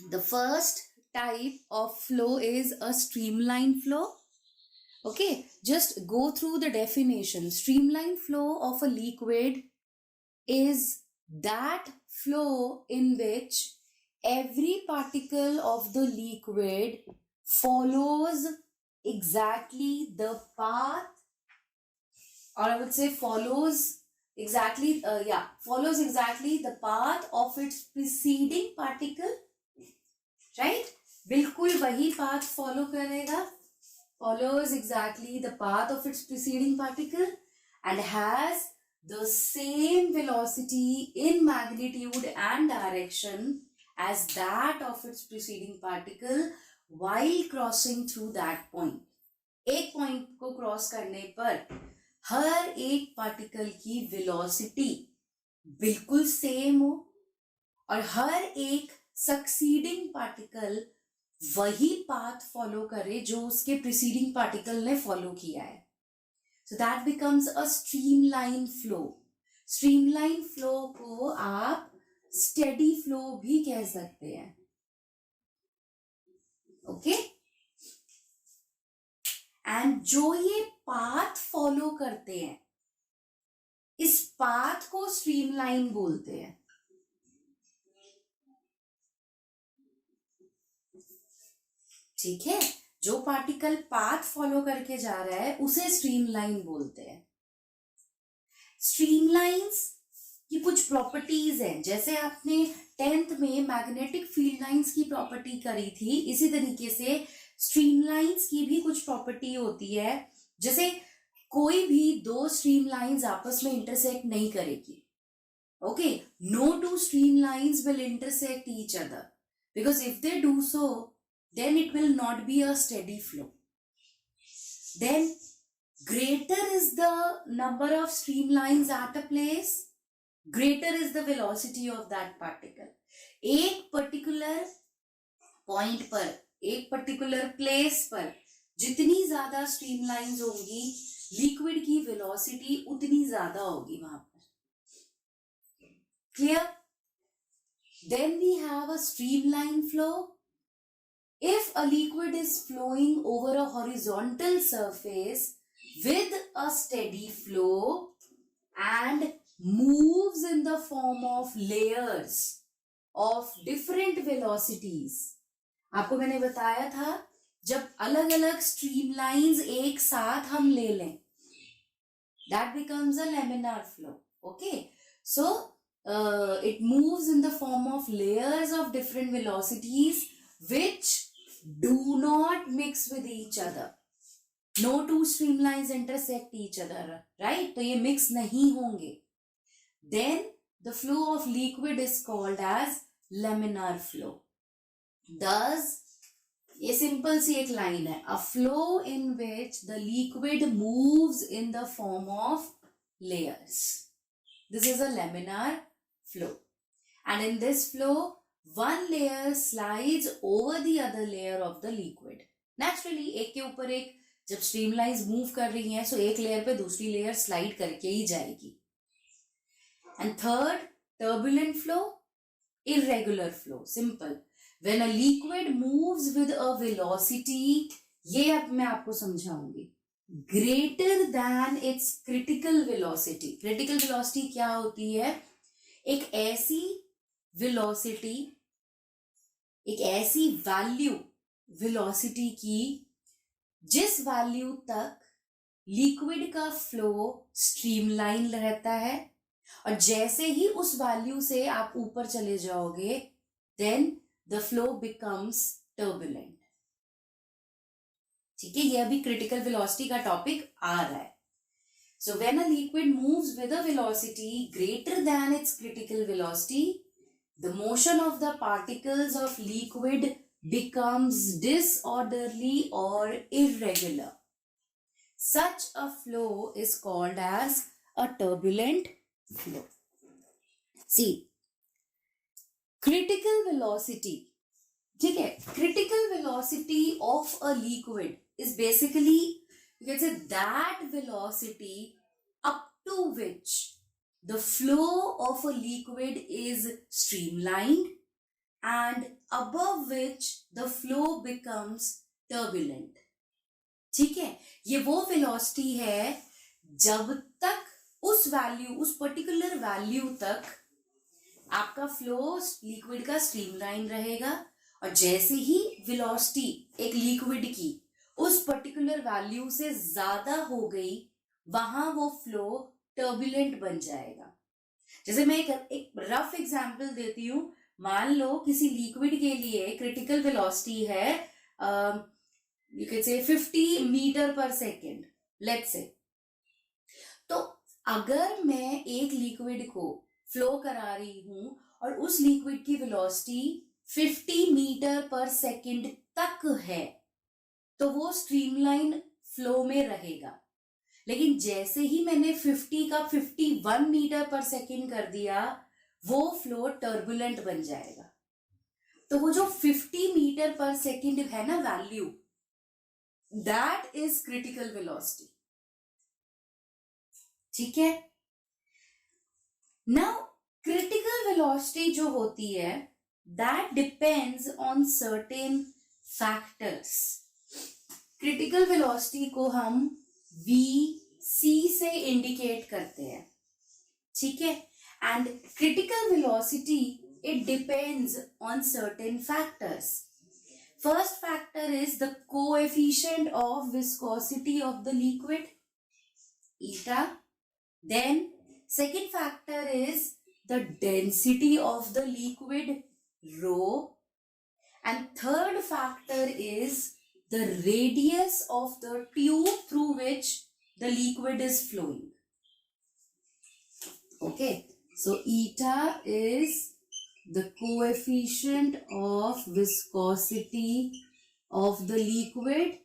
The first type of flow is a streamline flow. Okay, just go through the definition. Streamline flow of a liquid is that flow in which every particle of the liquid follows exactly the path, or I would say follows exactly the path of its preceding particle, right? बिल्कुल वही path follow करेगा, follows exactly the path of its preceding particle and has the same velocity in magnitude and direction as that of its preceding particle while crossing through that point. एक point को cross करने पर हर एक particle की velocity बिल्कुल same हो और हर एक सक्सीडिंग पार्टिकल वही पाथ फॉलो करे जो उसके प्रीसीडिंग पार्टिकल ने फॉलो किया है. So that becomes a streamline flow. Streamline flow को आप स्टेडी फ्लो भी कह सकते हैं. ओके, एंड जो ये पाथ फॉलो करते हैं इस पाथ को स्ट्रीमलाइन बोलते हैं. ठीक है, जो पार्टिकल पाथ फॉलो करके जा रहा है उसे स्ट्रीमलाइन बोलते हैं. स्ट्रीमलाइंस की कुछ प्रॉपर्टीज हैं. जैसे आपने 10th में मैग्नेटिक फील्ड लाइंस की प्रॉपर्टी करी थी, इसी तरीके से स्ट्रीमलाइंस की भी कुछ प्रॉपर्टी होती है. जैसे कोई भी दो स्ट्रीमलाइंस आपस में इंटरसेक्ट नहीं करेगी. Okay, no two streamlines will intersect each other because if they do so then it will not be a steady flow. Then greater is the number of streamlines at a place, greater is the velocity of that particle. एक particular point पर, एक particular place पर जितनी ज्यादा streamlines होंगी liquid की velocity उतनी ज्यादा होगी वहां पर. Clear? Then we have a streamline flow. If a liquid is flowing over a horizontal surface with a steady flow and moves in the form of layers of different velocities. आपको मैंने बताया था जब अलग अलग streamlines एक साथ हम ले लें, that becomes a laminar flow. Okay, so it moves in the form of layers of different velocities which do not mix with each other. No two streamlines intersect each other, right? तो ये mix नहीं होंगे. Then the flow of liquid is called as laminar flow. Thus, ये simple सी एक line है. A flow in which the liquid moves in the form of layers. This is a laminar flow. And in this flow, one layer slides over the other layer of the liquid. Naturally, एक के ऊपर एक जब streamlines move कर रही हैं, so एक layer पे दूसरी layer slide करके ही जाएगी. And third, turbulent flow, irregular flow. Simple. When a liquid moves with a velocity, ये अब मैं आपको समझाऊंगी, greater than its critical velocity. Critical velocity क्या होती है? एक ऐसी velocity, एक ऐसी वैल्यू वेलोसिटी की जिस वैल्यू तक लिक्विड का फ्लो स्ट्रीमलाइन रहता है और जैसे ही उस वैल्यू से आप ऊपर चले जाओगे then the flow becomes turbulent. ठीक है, ये अभी क्रिटिकल वेलोसिटी का टॉपिक आ रहा है. So when a liquid moves with a velocity greater than its critical velocity, the motion of the particles of liquid becomes disorderly or irregular. Such a flow is called as a turbulent flow. See, critical velocity, ठीक है, critical velocity of a liquid is basically, you can say, that velocity up to which the flow of a liquid is streamlined and above which the flow becomes turbulent. ठीक है, ये वो velocity है जब तक उस पर्टिकुलर वैल्यू तक आपका फ्लो लिक्विड का स्ट्रीमलाइन रहेगा, और जैसे ही वेलोसिटी एक लिक्विड की उस पर्टिकुलर वैल्यू से ज्यादा हो गई, वहां वो फ्लो टर्बुलेंट बन जाएगा. जैसे मैं एक रफ एग्जांपल देती हूं. मान लो किसी लिक्विड के लिए क्रिटिकल वेलोसिटी है यू कैन से 50 मीटर पर सेकेंड, लेट्स से. तो अगर मैं एक लिक्विड को फ्लो करा रही हूं और उस लिक्विड की वेलोसिटी 50 मीटर पर सेकेंड तक है, तो वो स्ट्रीमलाइन फ्लो में रहेगा. लेकिन जैसे ही मैंने 50 का 51 मीटर पर सेकेंड कर दिया, वो फ्लो टर्बुलेंट बन जाएगा. तो वो जो 50 मीटर पर सेकेंड है ना value, that is critical velocity. ठीक है. नाउ क्रिटिकल वेलोसिटी जो होती है, that depends on certain factors. Critical velocity को हम VC से इंडिकेट करते हैं. ठीक है. And critical velocity it depends on certain factors. First factor is the coefficient of viscosity of the liquid, eta. Then second factor is the density of the liquid, rho. And third factor is the radius of the tube through which the liquid is flowing. Okay, so eta is the coefficient of viscosity of the liquid.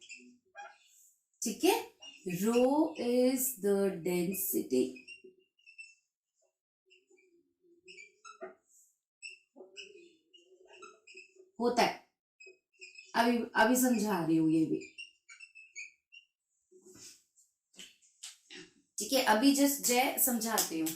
ठीक है. Rho is the density. होता है, अभी समझा रही हूं ये भी. ठीक है, अभी जस्ट जय समझाती हूँ.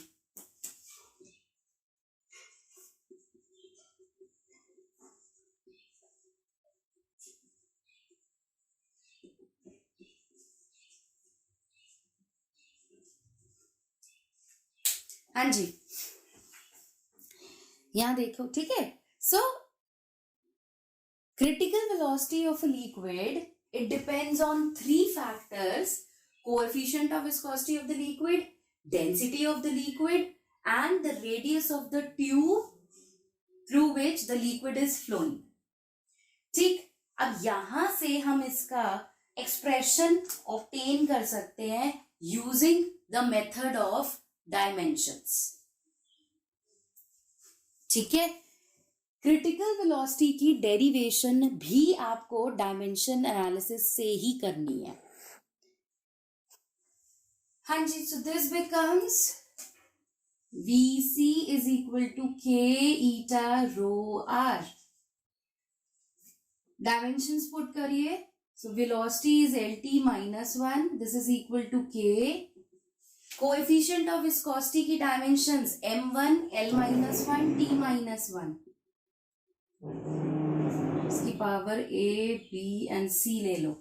हाँ जी, यहां देखो. ठीक है. सो critical velocity of a liquid, it depends on 3 factors: coefficient of viscosity of the liquid, density of the liquid, and the radius of the tube through which the liquid is flowing. ठीक. अब यहां से हम इसका expression obtain कर सकते हैं using the method of dimensions. ठीक है. क्रिटिकल वेलोसिटी की डेरिवेशन भी आपको डायमेंशन एनालिसिस से ही करनी है. हाँ जी. So this becomes VC is equal to K eta rho R. Dimensions put करिए. So velocity is LT minus 1. This is equal to K. Coefficient of viscosity की dimensions M1, L minus 1, T minus 1. इसकी power A, B and C ले लो.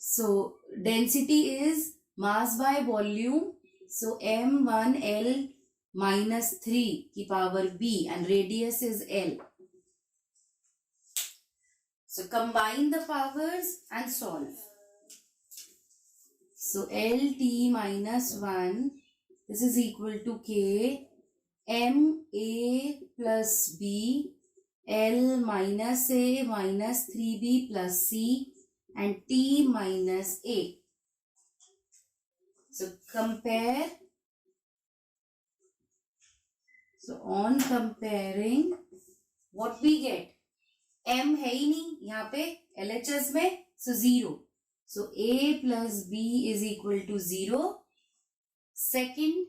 So density is mass by volume. So M1 L minus 3 की power B and radius is L. So combine the powers and solve. So LT minus 1, this is equal to K M A plus B L minus A minus 3B plus C and T minus A. So compare. So on comparing, what we get? M है ही नहीं यहाँ पे LHS में, so 0. So A plus B is equal to 0. Second,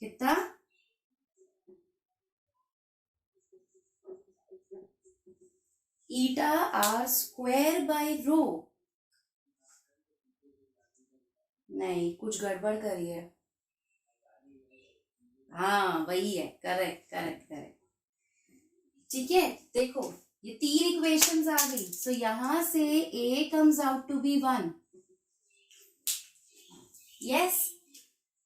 कितना? Eta R square by rho. नहीं, कुछ गड़बड़ करी है. हाँ वही है, करेक्ट करेक्ट करेक्ट। ठीक है, देखो ये 3 इक्वेशंस आ गई। सो यहां से a comes out to be 1. Yes,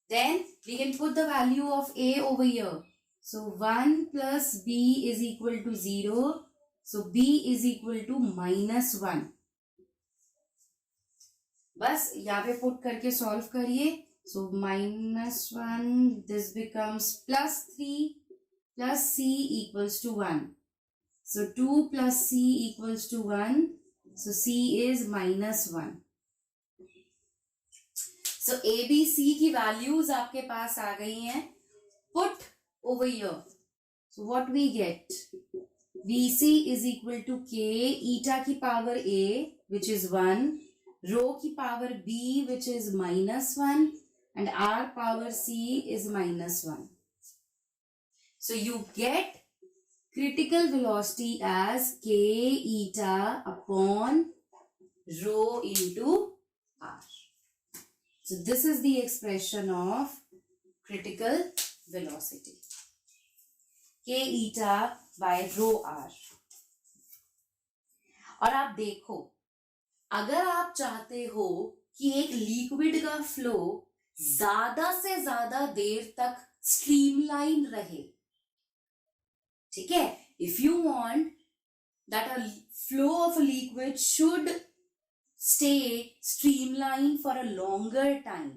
then we can put the value of a over here. So 1 plus b is equal to 0. So b is equal to -1. बस यहाँ पे पुट करके सॉल्व करिए। सो -1, this becomes +3 plus c equals to 1. So 2 plus c equals to 1. So c is -1. So a b c की values आपके पास आ गई हैं। Put over here. So what we get? vc is equal to k eta की power a which is 1, rho की power b which is -1 and r power c is -1. So you get critical velocity as k eta upon rho into r. So this is the expression of critical velocity, k eta by rho r. और आप देखो, अगर आप चाहते हो कि एक liquid का फ्लो ज्यादा से ज्यादा देर तक स्ट्रीमलाइन रहे, ठीक है, if you want that a flow of a liquid should stay streamlined for a longer time,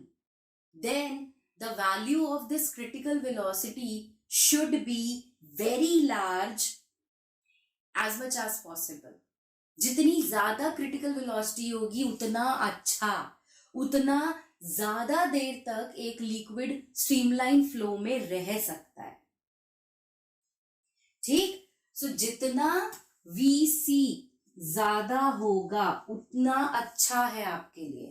then the value of this critical velocity should be very large as much as possible. जितनी ज्यादा critical velocity होगी उतना अच्छा, उतना ज्यादा देर तक एक liquid streamline flow में रह सकता है। ठीक, सो जितना VC ज्यादा होगा उतना अच्छा है आपके लिए।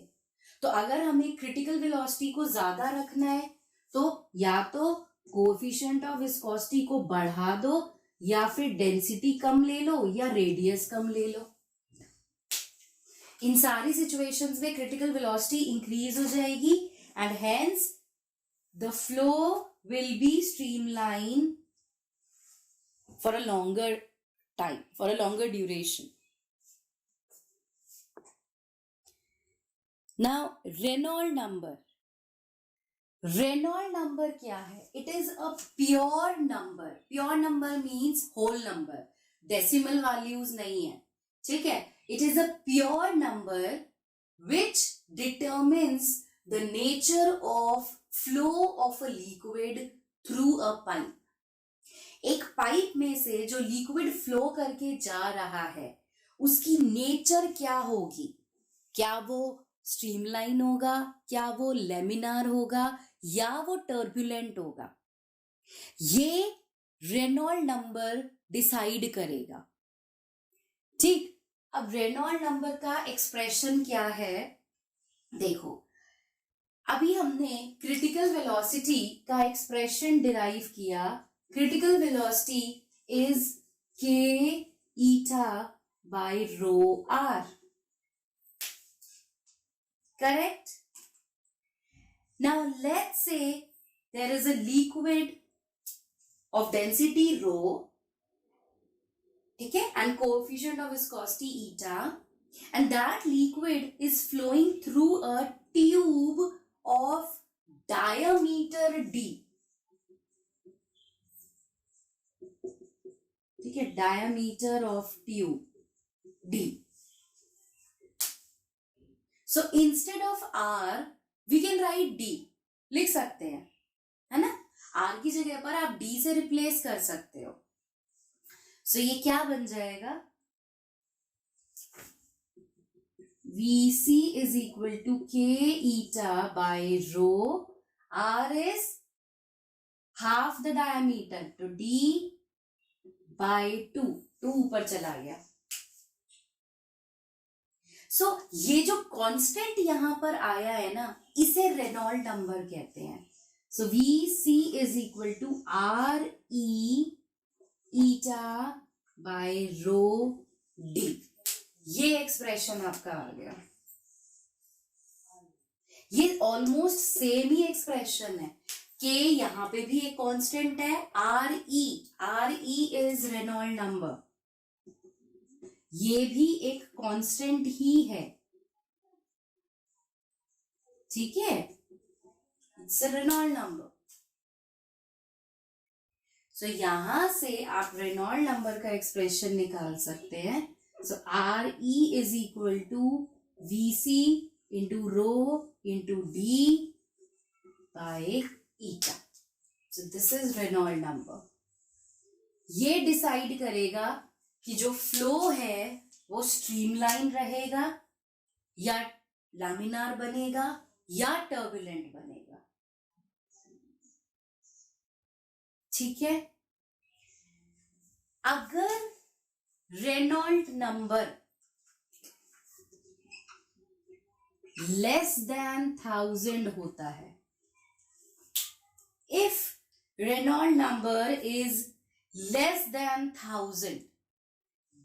तो अगर हमें क्रिटिकल वेलोसिटी को ज्यादा रखना है तो या तो कोएफिशिएंट ऑफ विस्कोसिटी को बढ़ा दो या फिर डेंसिटी कम ले लो या रेडियस कम ले लो। इन सारी सिचुएशंस में क्रिटिकल वेलोसिटी इंक्रीज हो जाएगी and hence the flow will be streamline for a longer time, for a longer duration. Now Reynolds number. Reynolds number क्या है? It is a pure number. Pure number means whole number. Decimal values नहीं है, ठीक है? It is a pure number which determines the nature of flow of a liquid through a pipe. एक pipe में से जो लिक्विड फ्लो करके जा रहा है उसकी नेचर क्या होगी? क्या वो स्ट्रीमलाइन होगा, क्या वो लेमिनार होगा या वो टर्बुलेंट होगा, ये रेनॉल्ड नंबर डिसाइड करेगा। ठीक, अब रेनॉल्ड नंबर का एक्सप्रेशन क्या है देखो, अभी हमने क्रिटिकल वेलोसिटी का एक्सप्रेशन डिराइव किया। Critical velocity is k eta by rho r. Correct? Now let's say there is a liquid of density rho, ठीक है, and coefficient of viscosity eta, and that liquid is flowing through a tube of diameter d. ठीक है, diameter of tube d. So instead of r we can write d, लिख सकते हैं, है ना? r की जगह पर आप d से रिप्लेस कर सकते हो। So ये क्या बन जाएगा? Vc is equal to k eta by rho, r is half the diameter to d by 2, 2 ऊपर चला गया। सो ये जो कांस्टेंट यहां पर आया है ना, इसे रेनॉल्ड नंबर कहते हैं। So VC is equal to RE eta by rho d. ये एक्सप्रेशन आपका आ गया। ये ऑलमोस्ट सेम ही एक्सप्रेशन है, के यहां पे भी एक कांस्टेंट है, R E is Reynold number, ये भी एक कांस्टेंट ही है, ठीक है, इट्स रेनॉल्ड नंबर। सो यहां से आप रेनॉल्ड नंबर का एक्सप्रेशन निकाल सकते हैं। So R E is equal to V C into rho into D by eta. So this is Reynold number. ये डिसाइड करेगा कि जो फ्लो है वो स्ट्रीमलाइन रहेगा या लैमिनार बनेगा या टर्बुलेंट बनेगा, ठीक है। अगर रेनॉल्ड नंबर लेस देन 1000 होता है, if Reynold number is less than 1000,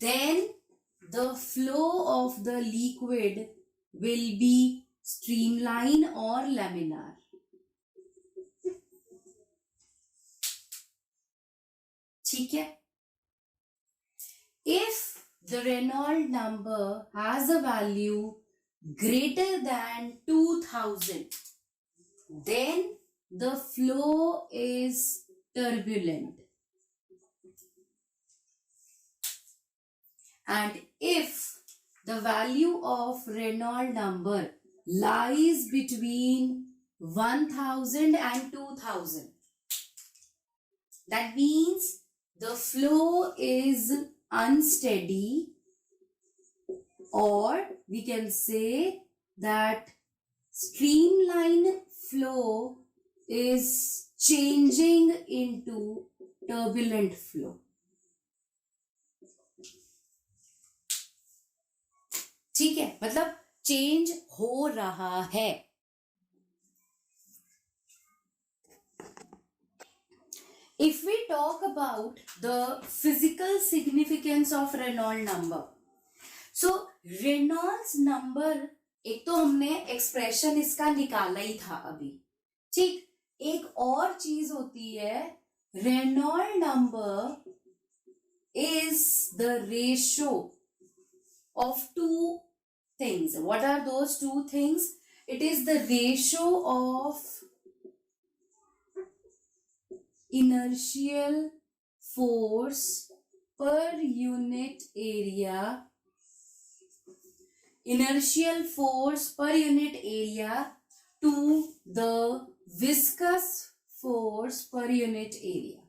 then the flow of the liquid will be streamline or laminar. ठीक है। If the Reynolds number has a value greater than 2000, then the flow is turbulent. And if the value of Reynolds number lies between 1000 and 2000, that means the flow is unsteady, or we can say that streamline flow is changing into turbulent flow. ठीक है, मतलब change हो रहा है। If we talk about the physical significance of Reynolds number, so Reynolds number, एक तो हमने expression इसका निकाला ही था अभी, ठीक। एक और चीज होती है, Reynolds number is the ratio of two things. What are those two things? It is the ratio of inertial force per unit area, inertial force per unit area to the viscous force per unit area.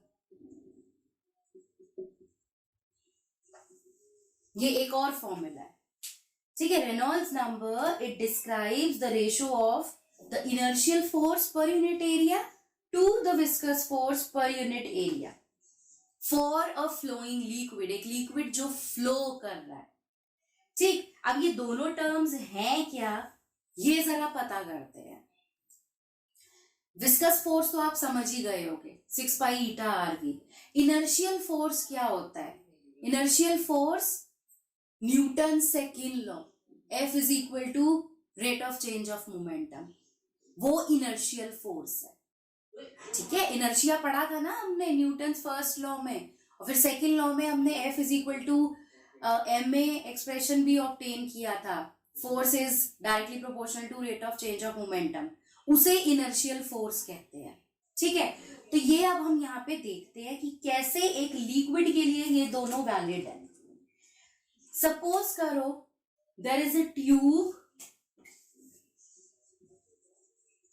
ये एक और formula है, ठीक है। Reynolds number, it describes the ratio of the inertial force per unit area to the viscous force per unit area for a flowing liquid, एक लिक्विड जो flow कर रहा है, ठीक। अब ये दोनों टर्म्स हैं क्या, ये जरा पता करते हैं। विस्कस फोर्स तो आप समझ ही गए होगे, 6 pi eta r v. Inertial force क्या होता है? Inertial force Newton second law, F is equal to rate of change of momentum, वो इनर्शियल फोर्स है, ठीक है। इनर्शिया पढ़ा था ना हमने न्यूटन फर्स्ट लॉ में, और फिर सेकेंड लॉ में हमने F is equal to ma expression भी ऑब्टेन किया था, force is directly proportional to rate of change of momentum, उसे इनर्शियल फोर्स कहते हैं, ठीक है। तो ये अब हम यहाँ पे देखते हैं कि कैसे एक लिक्विड के लिए ये दोनों वैलिड है। सपोज करो there is a tube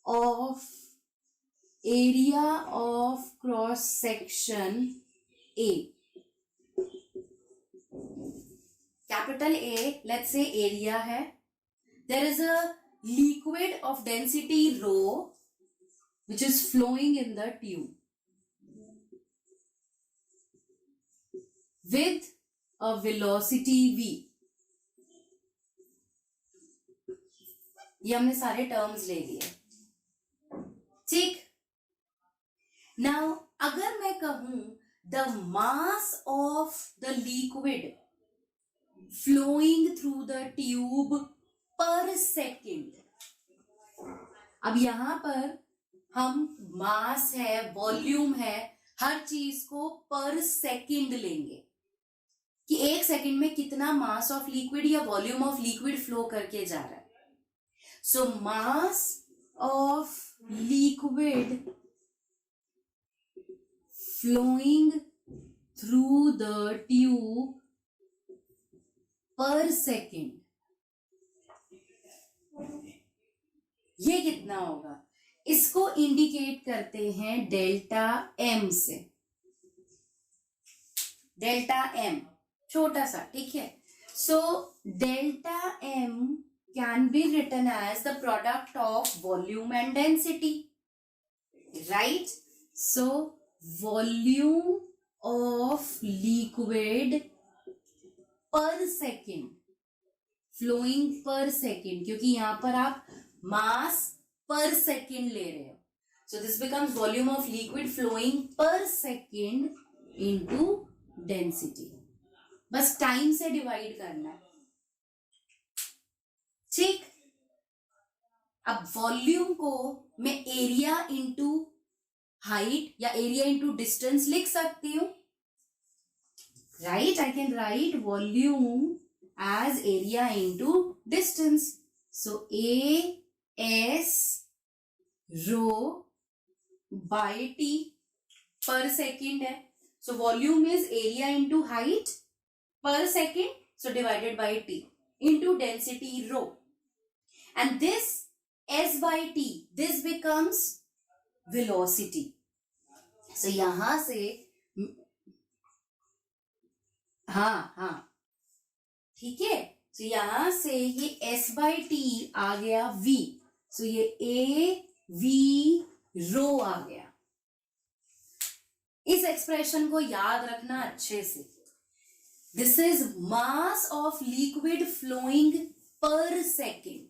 of area of cross section A, capital A, let's say area है। There is a liquid of density rho which is flowing in the tube with a velocity v। ये हमने सारे terms ले लिए, ठीक। Now अगर मैं कहूं the mass of the liquid flowing through the tube per second, अब यहां पर हम मास है, वॉल्यूम है, हर चीज को पर सेकंड लेंगे कि एक सेकंड में कितना मास ऑफ लिक्विड या वॉल्यूम ऑफ लिक्विड फ्लो करके जा रहा है. So mass of liquid flowing through the tube per second, ये कितना होगा? इसको इंडिकेट करते हैं डेल्टा एम से. डेल्टा एम छोटा सा, ठीक है. So delta m can be written as the product of volume and density, right. So volume of liquid per second, flowing per second, क्योंकि यहां पर आप मास पर सेकेंड ले रहे हो. So this becomes volume of liquid flowing per second into density. बस time से divide करना है, ठीक. अब वॉल्यूम को मैं एरिया इंटू हाइट या एरिया इंटू डिस्टेंस लिख सकती हूं, right. I can write volume as area into distance. So a s rho by t per second है. So volume is area into height per second, so divided by t into density rho, and this s by t, this becomes velocity. So यहां से हाँ ठीक है. so यहां से ये s by t आ गया v, so ये a v रो आ गया. इस एक्सप्रेशन को याद रखना अच्छे से. This is mass of liquid flowing per second.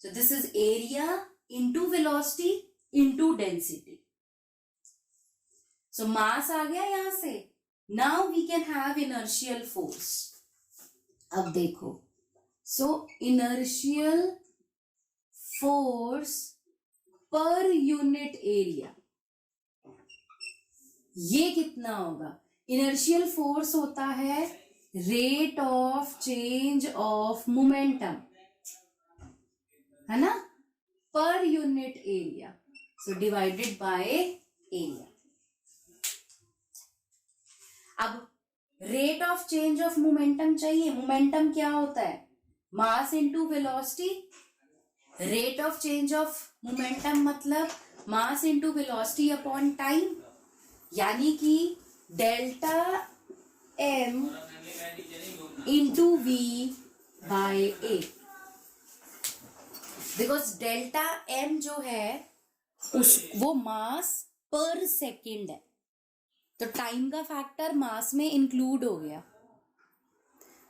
So this is area into velocity into density. So mass आ गया यहां से. Now we can have inertial force. अब देखो. So inertial force per unit area. ये कितना होगा? इनर्शियल फोर्स होता है rate of change of momentum, है ना, per unit area. So divided by area. अब rate of change of momentum चाहिए. मोमेंटम क्या होता है? Mass into velocity. Rate of change of momentum मतलब mass into velocity upon time, यानी कि delta M into V by A. Because delta M जो है वो मास पर सेकेंड है, तो टाइम का फैक्टर मास में इंक्लूड हो गया.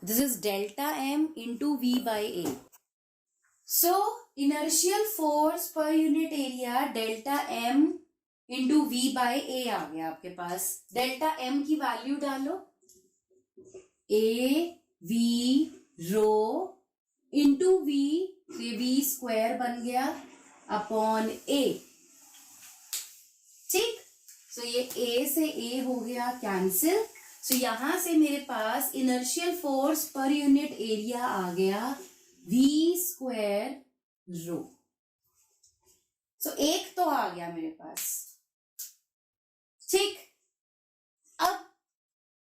This is delta M into V by A. So inertial force per unit area delta M into V by A आ गया आपके पास. डेल्टा एम की वैल्यू डालो, A V rho into V, ये वी स्क्वायर बन गया अपॉन ए, ठीक. सो ये ए से ए हो गया कैंसिल. सो यहां से मेरे पास inertial force per unit area आ गया वी स्क्वायर रो. सो एक तो आ गया मेरे पास, ठीक. अब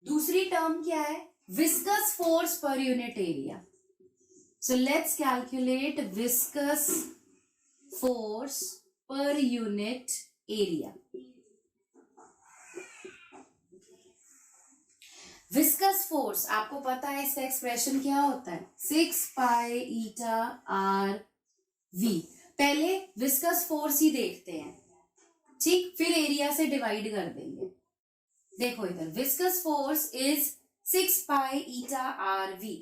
दूसरी टर्म क्या है? Viscous force per unit area. So let's calculate viscous force per unit area. Viscous force आपको पता है इसका एक्सप्रेशन क्या होता है? 6 पाई ईटा आर वी. पहले विस्कस फोर्स ही देखते हैं, ठीक, फिर एरिया से डिवाइड कर देंगे. देखो इधर viscous force is 6 pi eta r v.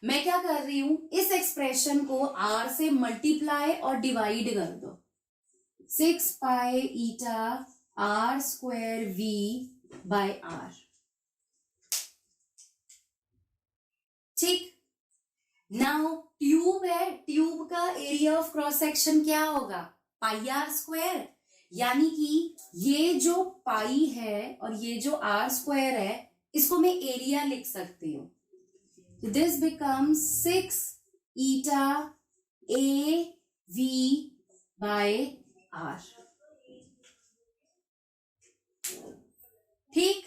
मैं क्या कर रही हूं? इस एक्सप्रेशन को आर से मल्टीप्लाई और डिवाइड कर दो. 6 pi eta R square V by R, ठीक. नाउ ट्यूब है, ट्यूब का एरिया ऑफ क्रॉस सेक्शन क्या होगा? पाई आर स्क्वायर, यानी कि ये जो पाई है और ये जो आर स्क्वायर है इसको मैं एरिया लिख सकती हूँ. This becomes 6 eta a v by r. ठीक,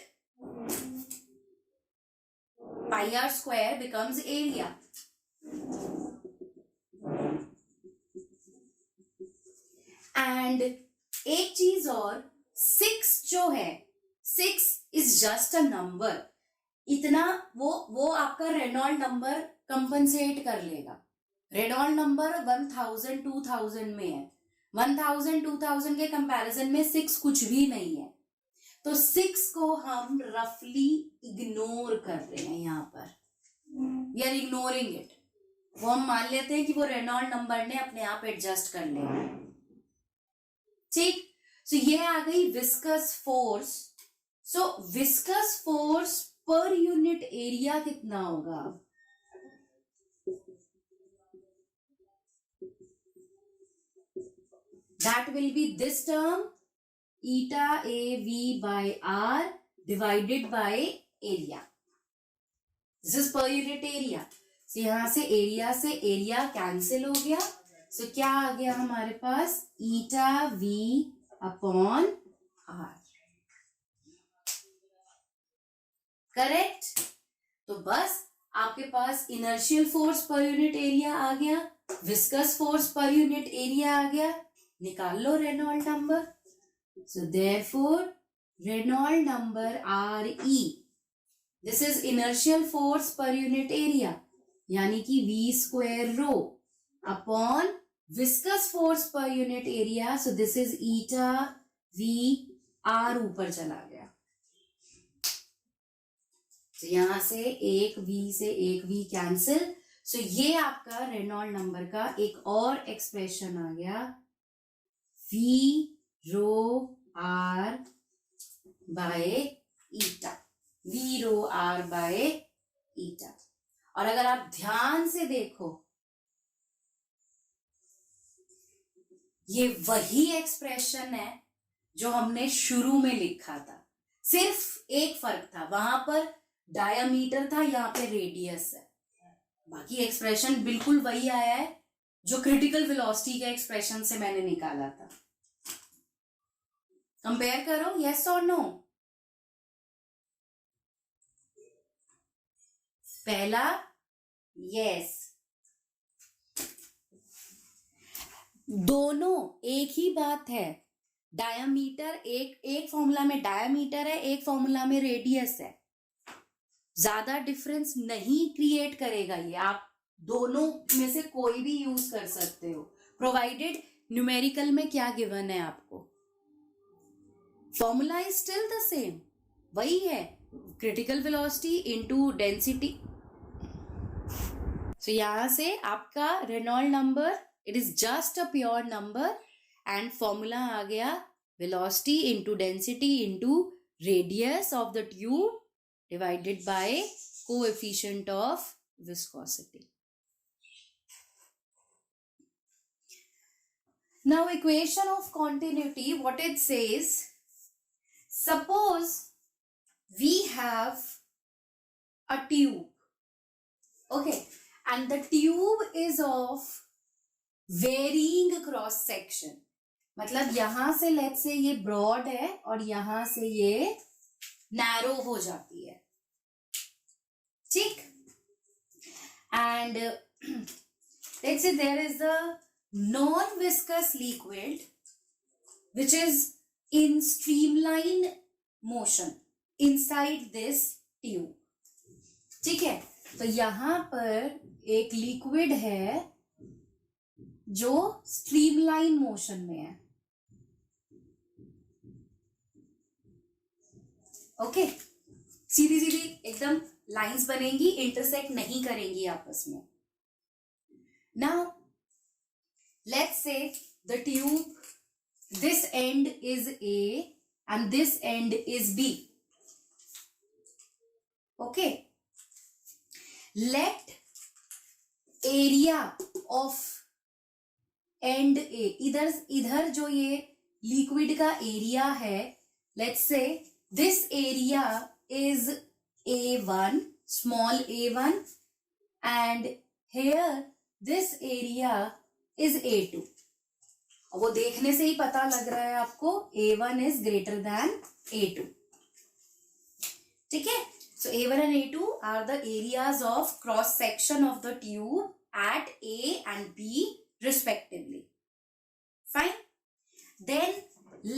pi R square becomes area. And एक चीज और, 6 जो है, 6 इज जस्ट अ नंबर. इतना वो आपका रेनॉल्ड नंबर कंपनसेट कर लेगा. रेनॉल्ड नंबर 1000 2000 में है. 1000 2000 के कंपैरिजन में 6 कुछ भी नहीं है. तो 6 को हम रफली इग्नोर कर रहे हैं यहाँ पर. We are ignoring it. वो हम मान लेते हैं कि वो रेनॉल्ड नंबर ने अपने आप एडजस्ट कर लिया. ठीक. सो ये आ गई viscous force. So viscous force per unit area कितना होगा? That will be this term eta AV by R divided by area. This is per unit area. So यहां से एरिया कैंसिल हो गया. So क्या आ गया हमारे पास? eta V upon R. Correct. तो बस आपके पास inertial force per unit area आ गया, viscous force per unit area आ गया. निकाल लो Reynold number. So therefore Reynold number R E, this is inertial force per unit area, यानी कि v square rho upon viscous force per unit area. So this is eta v r ऊपर चला गया. तो यहां से एक v से एक v कैंसिल. सो ये आपका रेनॉल्ड नंबर का एक और एक्सप्रेशन आ गया, v rho r by eta. v rho r by eta. और अगर आप ध्यान से देखो, ये वही एक्सप्रेशन है जो हमने शुरू में लिखा था. सिर्फ एक फर्क था, वहां पर डायामीटर था, यहाँ पे रेडियस है. बाकी एक्सप्रेशन बिल्कुल वही आया है जो क्रिटिकल वेलोसिटी के एक्सप्रेशन से मैंने निकाला था. कंपेयर करो, यस और नो. पहला यस. दोनों एक ही बात है. डायामीटर एक फॉर्मूला में डायामीटर है, एक फॉर्मूला में रेडियस है. ज्यादा डिफरेंस नहीं क्रिएट करेगा ये. आप दोनों में से कोई भी यूज कर सकते हो, प्रोवाइडेड न्यूमेरिकल में क्या गिवन है आपको. Formula is still the same, वही है, critical velocity into density. So यहां से आपका Reynold number, it is just a pure number, and formula आ गया velocity into density into radius of the tube divided by coefficient of viscosity. Now equation of continuity, what it says, suppose we have a tube, okay, and the tube is of varying cross section. मतलब यहां से let's say ये broad है और यहां से ये narrow हो जाती है. ठीक. And let's say there is the non viscous liquid which is in streamline motion inside this tube. ठीक है. तो यहां पर एक लिक्विड है जो स्ट्रीमलाइन मोशन में है. ओके. सीधी सीधी एकदम लाइंस बनेंगी, इंटरसेक्ट नहीं करेंगी आपस में. Now let's say the tube, this and is A and this end is B. Okay. Let area of end A, इधर जो ये लिक्विड का एरिया है, let's say this area is A1, small A1, and here this area is A2. वो देखने से ही पता लग रहा है आपको A1 is greater than A2. ठीक है, so A1 and A2 are the areas of cross section of the tube at A and B respectively. Fine. Then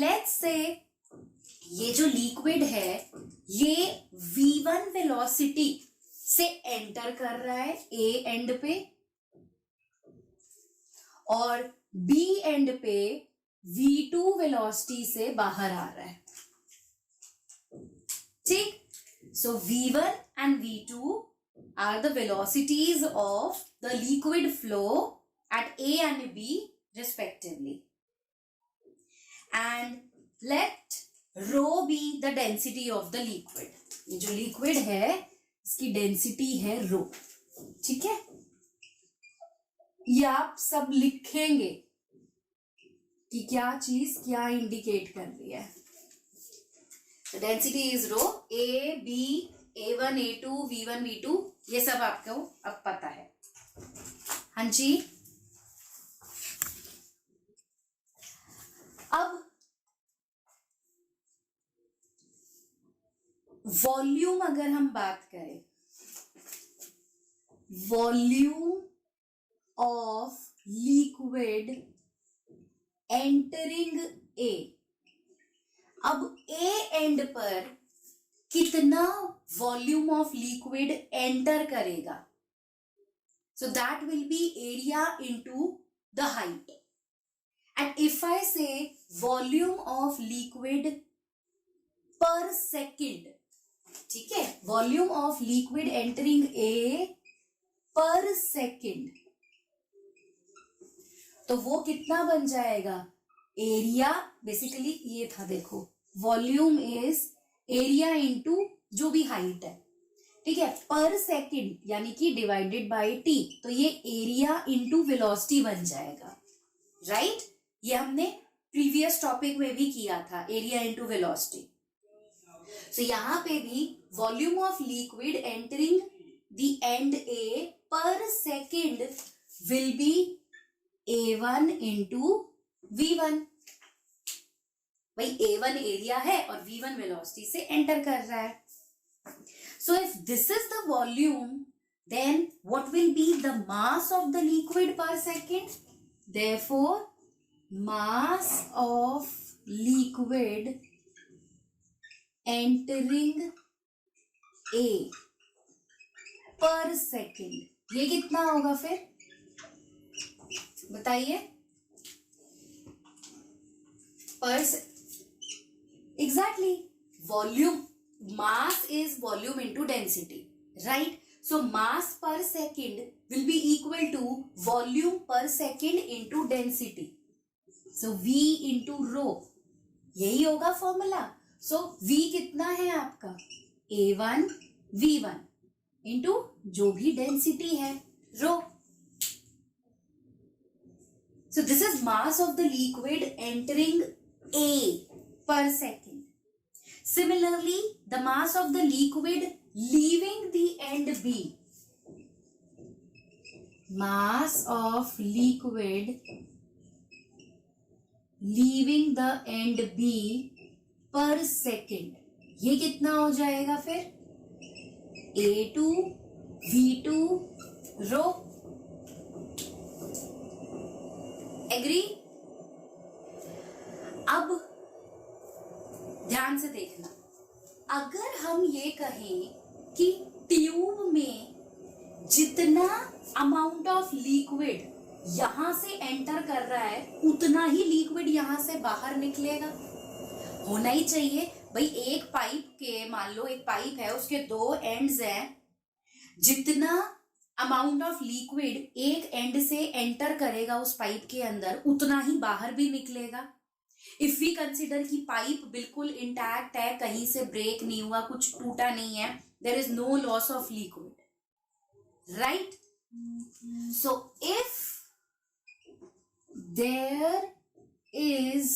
let's say ये जो लिक्विड है ये V1 वेलोसिटी से एंटर कर रहा है A एंड पे और B एंड पे V2 वेलोसिटी से बाहर आ रहा है. ठीक, so V1 and V2 are the velocities of the liquid flow at A and B respectively. And let rho be the density of the liquid. ये जो लिक्विड है इसकी डेंसिटी है रो. ठीक है, ये आप सब लिखेंगे कि क्या चीज क्या इंडिकेट कर रही है. Density is rho. A b, A1 A2 V1 V2 ये सब आपको अब पता है. हाँ जी, अब वॉल्यूम अगर हम बात करें, वॉल्यूम ऑफ लिक्विड एंटरिंग ए. अब ए एंड पर कितना वॉल्यूम ऑफ लिक्विड एंटर करेगा, so that will be area into the height. And if I से volume of liquid per second, ठीक है, volume of liquid entering a per second, तो वो कितना बन जाएगा, एरिया. बेसिकली ये था, देखो वॉल्यूम इज एरिया इनटू जो भी हाइट है. ठीक है, पर सेकेंड यानी कि डिवाइडेड बाय टी, तो ये एरिया इनटू वेलोसिटी बन जाएगा. राइट, ये हमने प्रीवियस टॉपिक में भी किया था, एरिया इनटू वेलोसिटी. सो यहां पे भी volume of liquid entering the end A per second will B A1 into V1. भाई A1 एरिया है और V1 वेलोसिटी से एंटर कर रहा है. So if this is the volume, then what will be the mass of the liquid per second. Therefore mass of liquid entering A per second ये कितना होगा फिर बताइए. पर exactly volume, mass is volume into density, right. So mass per second will be equal to volume per second into density. So V into rho, यही होगा formula. सो V कितना है आपका, A1 V1 इंटू जो भी डेंसिटी है रो. So this is mass of the liquid entering A per second. Similarly, the mass of the liquid leaving the end B. Mass of liquid leaving the end B per second. ये कितना हो जाएगा फिर, A2 V2 रो. Agree. अब ध्यान से देखना, अगर हम ये कहें कि ट्यूब में जितना अमाउंट ऑफ लिक्विड यहां से एंटर कर रहा है उतना ही लिक्विड यहां से बाहर निकलेगा, होना ही चाहिए. भाई एक पाइप के, मान लो एक पाइप है, उसके दो एंड्स हैं, जितना अमाउंट ऑफ लिक्विड एक एंड से एंटर करेगा उस पाइप के अंदर उतना ही बाहर भी निकलेगा. इफ वी कंसिडर कि पाइप बिल्कुल इंटैक्ट है, कहीं से ब्रेक नहीं हुआ, कुछ टूटा नहीं है, there is no loss of liquid, right. So if there is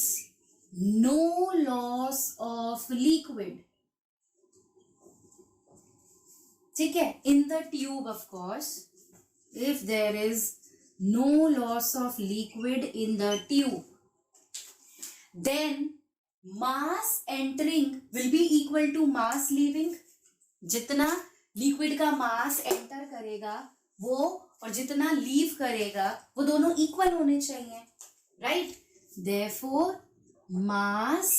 no loss of liquid. ठीक है, in the tube of course, if there is no loss of liquid in the tube, then mass entering will be equal to mass leaving. जितना liquid का मास enter करेगा वो और जितना leave करेगा वो दोनों इक्वल होने चाहिए, right? Therefore mass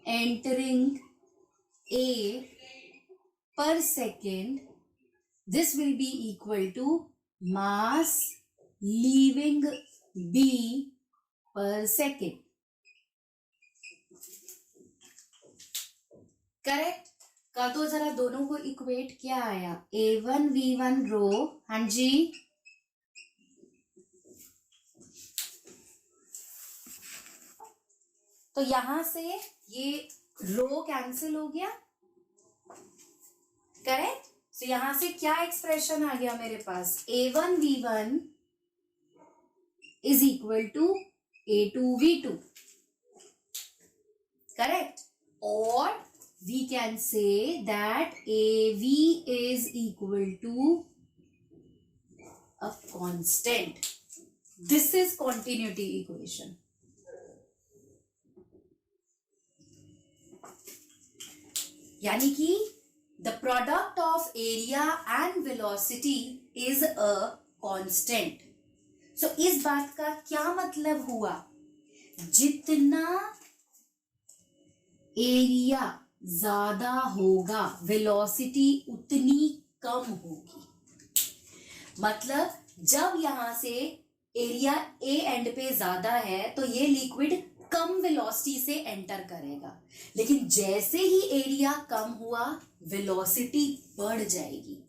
entering A per second, this will be equal to mass leaving B per second. Correct? कर दो जरा दोनों को इक्वेट. क्या आया? A1 V1 रो. हाँ जी, तो यहां से ये रो कैंसिल हो गया, करेक्ट? तो यहां से क्या एक्सप्रेशन आ गया मेरे पास? A1 V1 is equal to A2 V2, correct? और we can say that AV is equal to a constant. This is continuity equation. यानी कि the product of area and velocity is a constant. So इस बात का क्या मतलब हुआ? जितना एरिया ज्यादा होगा वेलोसिटी उतनी कम होगी. मतलब जब यहां से एरिया ए एंड पे ज्यादा है तो ये लिक्विड कम वेलोसिटी से एंटर करेगा, लेकिन जैसे ही एरिया कम हुआ वेलोसिटी बढ़ जाएगी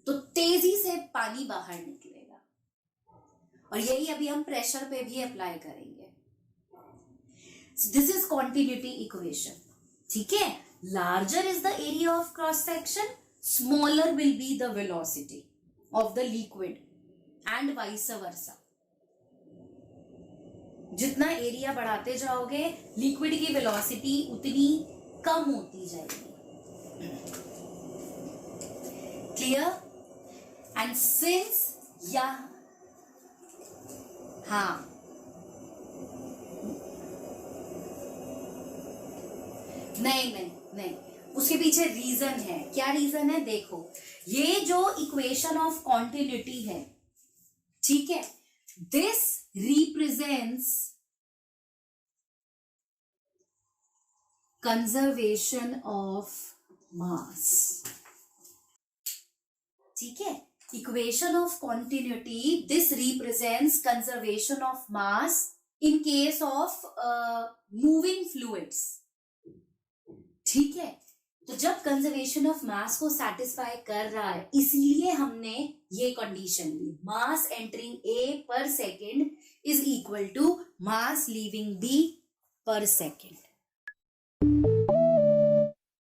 तो तेजी से पानी बाहर निकलेगा. और यही अभी हम प्रेशर पे भी अप्लाई करेंगे. This is continuity equation. ठीक है? Larger is the area of cross section, smaller will be the velocity of the liquid and vice versa. जितना एरिया बढ़ाते जाओगे लिक्विड की वेलोसिटी उतनी कम होती जाएगी. क्लियर? एंड सिंस हाँ, नहीं, उसके पीछे रीजन है. क्या रीजन है? देखो, ये जो इक्वेशन ऑफ कॉन्टिन्यूटी है, ठीक है, this represents conservation of mass. ठीक है? Equation of continuity, this represents conservation of mass in case of moving fluids. ठीक है? तो जब कंजर्वेशन ऑफ मास को सेटिस्फाई कर रहा है इसीलिए हमने ये condition Lee. Mass entering a per second is equal to mass leaving b per second.